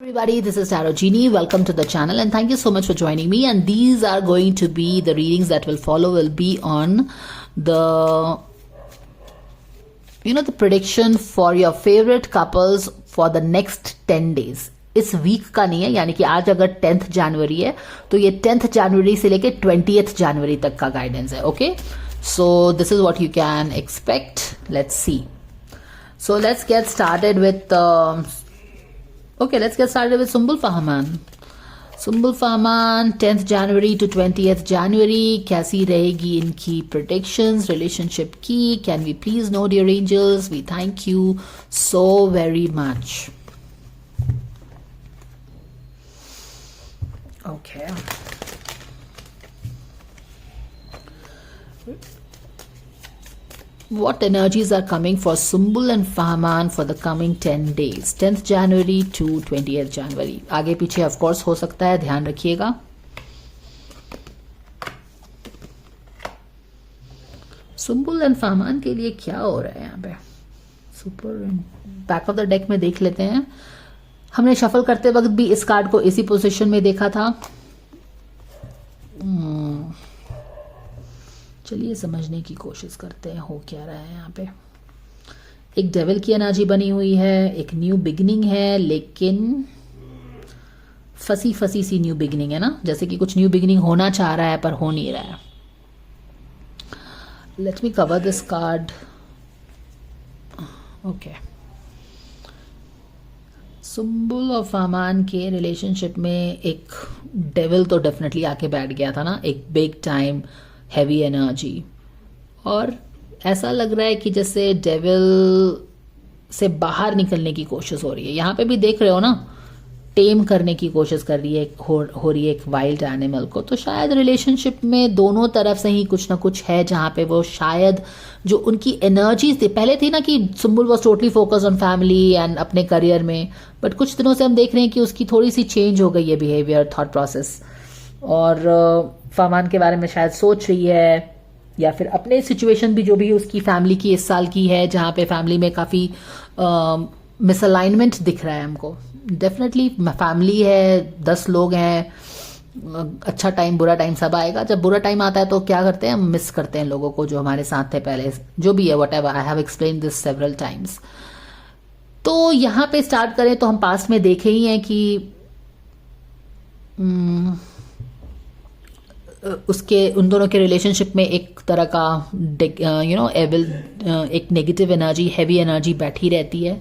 Everybody, this is Tarot Genie. Welcome to the channel and thank you so much for joining me. And these are going to be the readings that will follow, will be on the the prediction for your favorite couples for the next 10 days. इस week का नहीं है, यानी कि आज अगर 10th जनवरी है तो ये 10th जनवरी से लेके 20th जनवरी तक का गाइडेंस है. Okay, so this is what you can expect. Let's see. So let's get started with let's get started with Sumbul Fahman. Sumbul Fahman 10th January to 20th January. कैसी रहेगी इनकी predictions relationship की? Can we please know, dear angels? We thank you so very much. Okay. What energies are coming for Sumbul and Fahman for the coming 10 days? 10th January to 20th January. आगे पीछे of course हो सकता है, ध्यान रखिएगा. Sumbul and Fahman के लिए क्या हो रहा है यहाँ पे? Super back of the deck में देख लेते हैं. हमने शफल करते वक्त भी इस कार्ड को इसी पोजीशन में देखा था. चलिए समझने की कोशिश करते हैं हो क्या रहा है यहाँ पे. एक डेविल की एनर्जी बनी हुई है, एक न्यू बिगिनिंग है, लेकिन फंसी फंसी सी न्यू बिगिनिंग है ना, जैसे कि कुछ न्यू बिगिनिंग होना चाह रहा है पर हो नहीं रहा है. Let me cover this card. Okay, Sumbul और फहमान के रिलेशनशिप में एक डेविल तो डेफिनेटली आके बैठ गया था ना, एक बिग टाइम हैवी एनर्जी. और ऐसा लग रहा है कि जैसे डेविल से बाहर निकलने की कोशिश हो रही है. यहाँ पे भी देख रहे हो ना, टेम करने की कोशिश कर रही है, हो रही है एक वाइल्ड एनिमल को. तो शायद रिलेशनशिप में दोनों तरफ से ही कुछ ना कुछ है जहाँ पे वो शायद जो उनकी एनर्जी थी पहले थी ना, कि Sumbul was totally focus on family and अपने करियर में, बट कुछ दिनों से हम देख रहे हैं कि उसकी थोड़ी सी चेंज हो गई है बिहेवियर, थॉट प्रोसेस. और फहमान के बारे में शायद सोच रही है, या फिर अपने सिचुएशन भी जो भी उसकी फैमिली की इस साल की है, जहाँ पे फैमिली में काफ़ी मिसअलाइनमेंट दिख रहा है हमको. डेफिनेटली फैमिली है, 10 लोग हैं, अच्छा टाइम बुरा टाइम सब आएगा. जब बुरा टाइम आता है तो क्या करते हैं, हम मिस करते हैं लोगों को जो हमारे साथ थे पहले, जो भी है, what ever. I have explain this several times. तो यहाँ पे स्टार्ट करें तो हम पास्ट में देखे ही हैं कि उन दोनों के रिलेशनशिप में एक तरह का एविल, एक नेगेटिव एनर्जी, हैवी एनर्जी बैठी रहती है.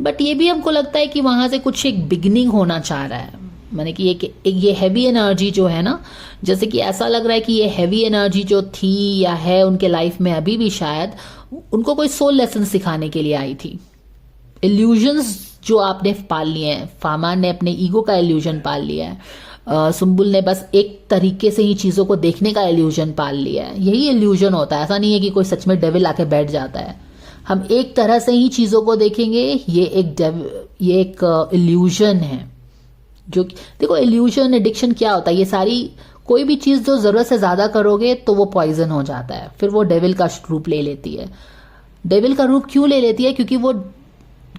बट ये भी हमको लगता है कि वहां से कुछ एक बिगिनिंग होना चाह रहा है. माने कि एक ये हैवी एनर्जी जो है ना, जैसे कि ऐसा लग रहा है कि ये हैवी एनर्जी जो थी या है उनके लाइफ में अभी भी, शायद उनको कोई सोल लेसन सिखाने के लिए आई थी. इल्यूजन्स जो आपने पाल लिए हैं, फहमान ने अपने ईगो का इल्यूजन पाल लिया है, सुम्बुल ने बस एक तरीके से ही चीज़ों को देखने का इल्यूजन पाल लिया है. यही इल्यूजन होता है, ऐसा नहीं है कि कोई सच में डेविल आके बैठ जाता है. हम एक तरह से ही चीज़ों को देखेंगे. ये एक इल्यूजन है. जो देखो, इल्यूजन एडिक्शन क्या होता है, ये सारी कोई भी चीज़ जो ज़रूरत से ज़्यादा करोगे तो वो पॉइजन हो जाता है, फिर वो डेविल का रूप ले लेती है. डेविल का रूप क्यों ले लेती है?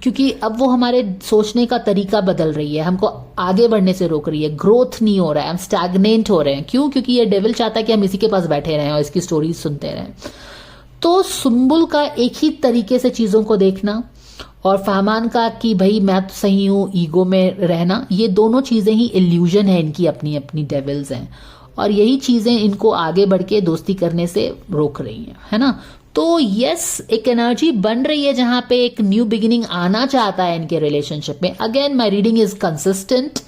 क्योंकि अब वो हमारे सोचने का तरीका बदल रही है, हमको आगे बढ़ने से रोक रही है, ग्रोथ नहीं हो रहा है, हम स्टैग्नेंट हो रहे हैं. क्यों? क्योंकि ये डेविल चाहता है कि हम इसी के पास बैठे रहें और इसकी स्टोरीज सुनते रहें. तो सुम्बुल का एक ही तरीके से चीज़ों को देखना, और फहमान का कि भाई मैं तो सही हूँ, ईगो में रहना, ये दोनों चीज़ें ही इल्यूजन है इनकी, अपनी अपनी डेविल्स हैं. और यही चीज़ें इनको आगे बढ़ के दोस्ती करने से रोक रही हैं, है ना. तो यस, एक एनर्जी बन रही है जहां पे एक न्यू बिगिनिंग आना चाहता है इनके रिलेशनशिप में. Again my reading is consistent,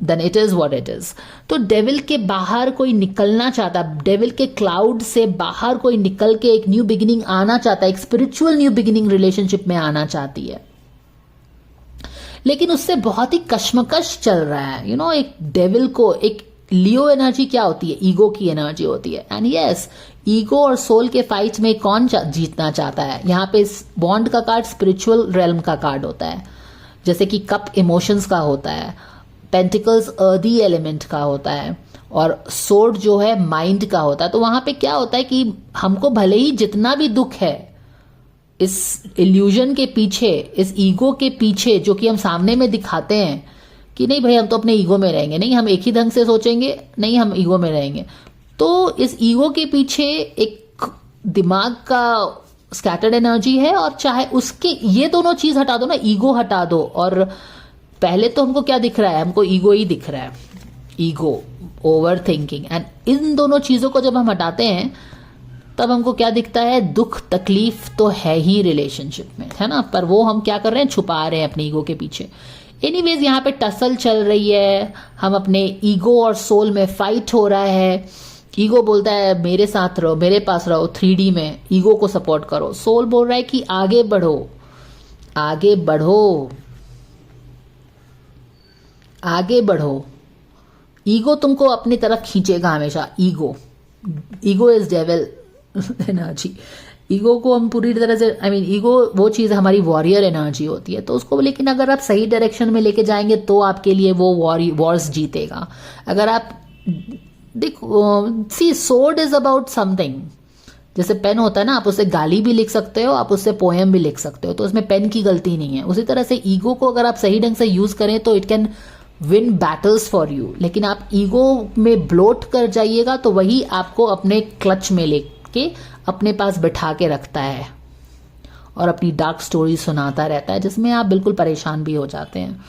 then it is what it is. तो डेविल के बाहर कोई निकलना चाहता है, डेविल के क्लाउड से बाहर कोई निकल के एक न्यू बिगिनिंग आना चाहता है, एक स्पिरिचुअल न्यू बिगिनिंग रिलेशनशिप में आना चाहती है. लेकिन उससे बहुत ही कश्मकश चल रहा है. एक डेविल को, एक लियो एनर्जी क्या होती है, ईगो की एनर्जी होती है. एंड यस, ईगो और सोल के फाइट में कौन जीतना चाहता है? यहाँ पे बॉन्ड का कार्ड स्पिरिचुअल रेल्म का कार्ड होता है, जैसे कि कप इमोशंस का होता है, पेंटिकल्स अर्दी एलिमेंट का होता है, और सोर्ड जो है माइंड का होता है. तो वहां पे क्या होता है कि हमको भले ही जितना भी दुख है इस इल्यूजन के पीछे, इस ईगो के पीछे जो कि हम सामने में दिखाते हैं कि नहीं भाई हम तो अपने ईगो में रहेंगे, नहीं हम एक ही ढंग से सोचेंगे, नहीं हम ईगो में रहेंगे, तो इस ईगो के पीछे एक दिमाग का स्कैटर्ड एनर्जी है, और चाहे उसके ये दोनों चीज हटा दो ना, ईगो हटा दो, और पहले तो हमको क्या दिख रहा है, हमको ईगो ही दिख रहा है, ego, over thinking, and in दोनों चीजों को जब हम हटाते हैं तब हमको क्या दिखता है, दुख तकलीफ तो है ही रिलेशनशिप में, है ना, पर वो हम क्या कर रहे हैं, छुपा रहे हैं अपने ईगो के पीछे। एनीवेज यहाँ पे टसल चल रही है, हम अपने ईगो और सोल में फाइट हो रहा है। ईगो बोलता है मेरे साथ रहो, मेरे पास रहो 3D में, ईगो को सपोर्ट करो। सोल बोल रहा है कि आगे बढ़ो, आगे बढ़ो, आगे बढ़ो। ईगो तुमको अपनी तरफ खींचेगा हमेशा। Ego is devil energy. Ego को हम पूरी तरह से ईगो वो चीज़ हमारी वॉरियर एनर्जी होती है, तो उसको, लेकिन अगर आप सही डायरेक्शन में लेके जाएंगे तो आपके लिए वो वॉर्स जीतेगा। अगर आप देखो, सी सोर्ड इज अबाउट समथिंग, जैसे पेन होता है ना, आप उससे गाली भी लिख सकते हो, आप उससे पोएम भी लिख सकते हो, तो उसमें पेन की गलती नहीं है। उसी तरह से ईगो को अगर आप सही ढंग से यूज करें तो it can win battles for you, लेकिन आप ईगो में ब्लोट कर जाइएगा तो वही आपको अपने क्लच में लेके अपने पास बिठा के रखता है और अपनी डार्क स्टोरी सुनाता रहता है, जिसमें आप बिल्कुल परेशान भी हो जाते हैं।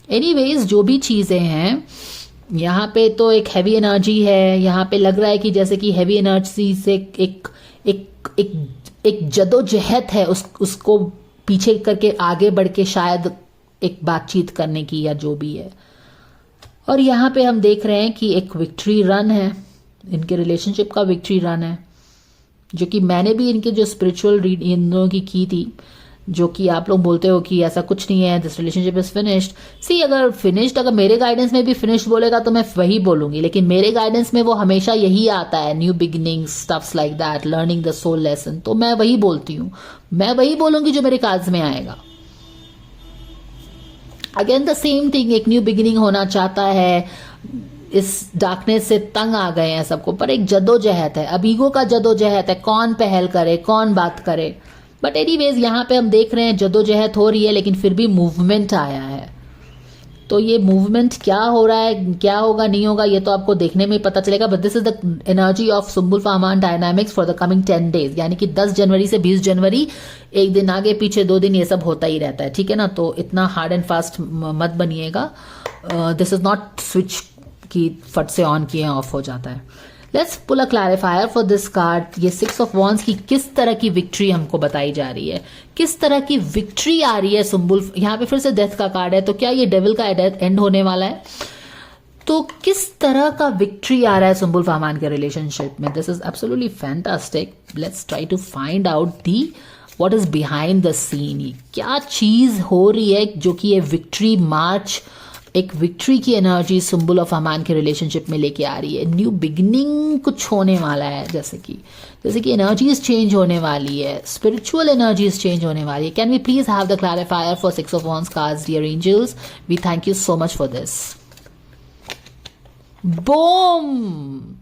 एनीवेज, जो भी चीज़ें हैं, यहाँ पे तो एक हैवी एनर्जी है। यहाँ पे लग रहा है कि जैसे कि हैवी एनर्जी से एक एक एक एक जदोजहद है, उसको पीछे करके आगे बढ़ के शायद एक बातचीत करने की, या जो भी है। और यहाँ पे हम देख रहे हैं कि एक विक्ट्री रन है, इनके रिलेशनशिप का विक्ट्री रन है, जो कि मैंने भी इनके जो स्पिरिचुअल रीड इन दोनों की थी, जो कि आप लोग बोलते हो कि ऐसा कुछ नहीं है, दिस रिलेशनशिप इज फिनिश्ड। सी, अगर फिनिश्ड, अगर मेरे गाइडेंस में भी फिनिश्ड बोलेगा तो मैं वही बोलूंगी, लेकिन मेरे गाइडेंस में वो हमेशा यही आता है, new beginning, stuffs like that, learning the soul lesson, तो मैं वही बोलती हूँ, मैं वही बोलूंगी जो मेरे कार्ड्स में आएगा। अगेन द सेम थिंग, एक न्यू बिगिनिंग होना चाहता है, इस डार्कनेस से तंग आ गए हैं सबको, पर एक जदोजहद है, अब ईगो का जदोजहद है, कौन पहल करे, कौन बात करे। बट एनीवेज, यहाँ पे हम देख रहे हैं जदोजहद हो रही है, लेकिन फिर भी मूवमेंट आया है। तो ये मूवमेंट क्या हो रहा है, क्या होगा, नहीं होगा, ये तो आपको देखने में ही पता चलेगा। But this is the energy of Sumbul Fahmaan dynamics for the coming 10 days, यानी कि 10 जनवरी से 20 जनवरी, एक दिन आगे पीछे, 2 दिन, ये सब होता ही रहता है, ठीक है ना। तो इतना हार्ड एंड फास्ट मत बनिएगा। दिस इज नॉट स्विच की फट से ऑन किए ऑफ हो जाता है। Let's pull a clarifier for this card. ये 6 of Wands की किस तरह की विक्ट्री हमको बताई जा रही है, किस तरह की विक्ट्री आ रही है सुम्बुल। यहाँ पे फिर से डेथ का कार्ड है, तो क्या ये डेविल का एंड होने वाला है? तो किस तरह का विक्ट्री आ रहा है सुम्बुल फाहमान के रिलेशनशिप में? This is absolutely fantastic. Let's try to find out the what is behind the scene. क्या चीज हो रही है जो कि ये विक्ट्री मार्च, एक विक्ट्री की एनर्जी सुम्बुल और फाहमान के रिलेशनशिप में लेके आ रही है। न्यू बिगिनिंग कुछ होने वाला है, जैसे कि एनर्जीज चेंज होने वाली है, स्पिरिचुअल एनर्जीज चेंज होने वाली है। Can we please have the clarifier for 6 of Wands cards, dear angels? We thank you so much for this. Boom!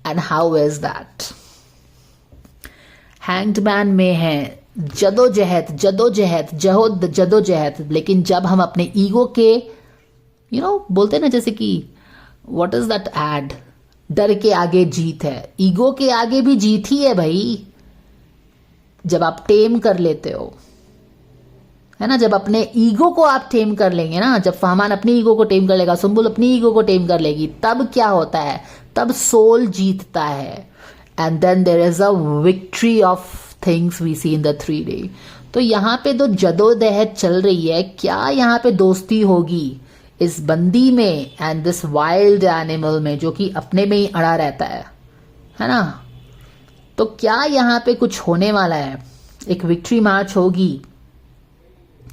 And how is that? Hanged Man में है जदोजहद, लेकिन जब हम अपने ईगो के बोलते हैं ना, जैसे कि व्हाट इज दैट एड, डर के आगे जीत है। ईगो के आगे भी जीत ही है भाई, जब आप टेम कर लेते हो, है ना। जब अपने ईगो को आप टेम कर लेंगे ना, जब फाहमान अपनी ईगो को टेम कर लेगा, सुम्बुल अपनी ईगो को टेम कर लेगी, तब क्या होता है, तब सोल जीतता है। And then there is a victory of things we see in the 3D। तो यहाँ पे तो जदोजहद चल रही है। क्या यहाँ पे दोस्ती होगी इस बंदी में एंड दिस वाइल्ड एनिमल में, जो कि अपने में ही अड़ा रहता है ना। तो क्या यहाँ पे कुछ होने वाला है, एक विक्ट्री मार्च होगी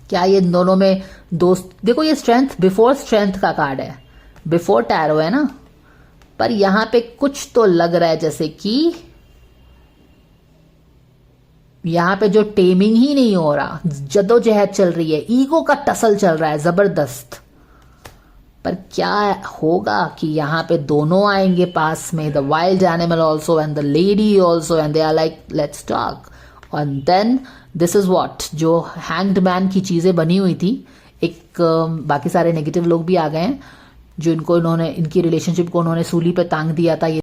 क्या ये दोनों में? दोस्त, देखो ये स्ट्रेंथ, बिफोर स्ट्रेंथ का कार्ड है, बिफोर टैरो है ना, पर यहाँ पे कुछ तो लग रहा है जैसे कि यहाँ पे जो टेमिंग ही नहीं हो रहा, जदोजहद चल रही है, ईगो का टसल चल रहा है जबरदस्त। पर क्या होगा कि यहाँ पे दोनों आएंगे पास में, the wild animal also and the lady also, and they are like let's talk. And then this is what, जो हैंग्ड मैन की चीज़ें बनी हुई थी, एक बाकी सारे नेगेटिव लोग भी आ गए हैं जो इनको इन्होंने, इनकी रिलेशनशिप को उन्होंने सूली पे टांग दिया था। ये